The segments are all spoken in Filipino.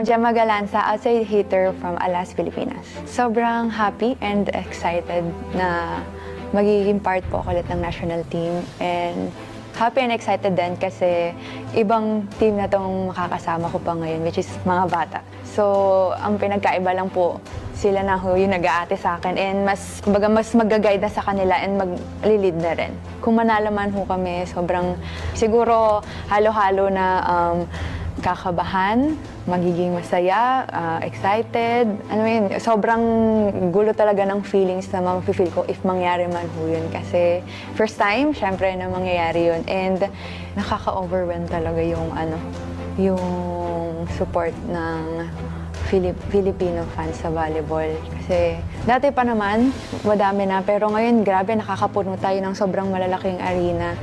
Gemma Galanza, outside hitter from Alas, Pilipinas. Sobrang happy and excited na magiging part po ako ulit ng national team. And happy and excited din kasi ibang team na itong makakasama ko pa ngayon, which is mga bata. So, ang pinagkaiba lang po, sila na ho yung nag-aate sa akin and kumbaga mas mag-guide na sa kanila and mag-lead na rin. Kung manalo man ho kami, sobrang siguro halo-halo na kakabahan, magiging masaya, excited. Ano yun, sobrang gulo talaga ng feelings na mafe-feel ko if mangyari man ho yun. Kasi first time, syempre na mangyayari yun. And nakaka-overwhelm talaga yung support ng Filipino fans sa volleyball. Kasi dati pa naman, madami na. Pero ngayon, grabe, nakakapuno tayo ng sobrang malalaking arena.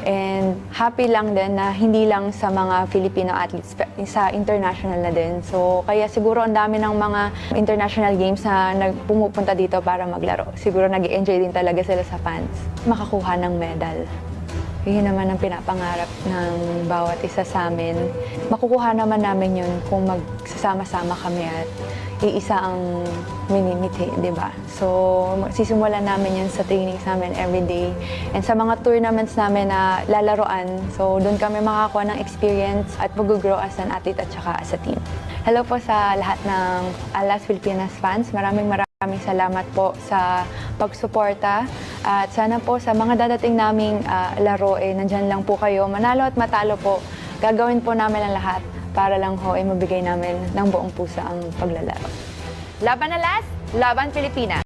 And happy lang din na hindi lang sa mga Filipino athletes, sa international na din. So, kaya siguro ang dami ng mga international games na pumupunta dito para maglaro. Siguro nag-enjoy din talaga sila sa fans. Makakuha ng medal. Yun naman ang pinapangarap ng bawat isa sa amin. Makukuha naman namin yun kung magsasama-sama kami at iisa ang minimiti, di ba? So, sisimulan namin yun sa trainings namin everyday. And sa mga tournaments namin na lalaroan, so doon kami makakuha ng experience at mag-grow as an athlete at saka as a team. Hello po sa lahat ng Alas Pilipinas fans. Maraming salamat po sa pagsuporta at sana po sa mga dadating naming laro, nandyan lang po kayo. Manalo at matalo po, gagawin po namin ang lahat para lang ho mabigay namin ng buong puso ang paglalaro. Laban Alas, Laban Pilipinas!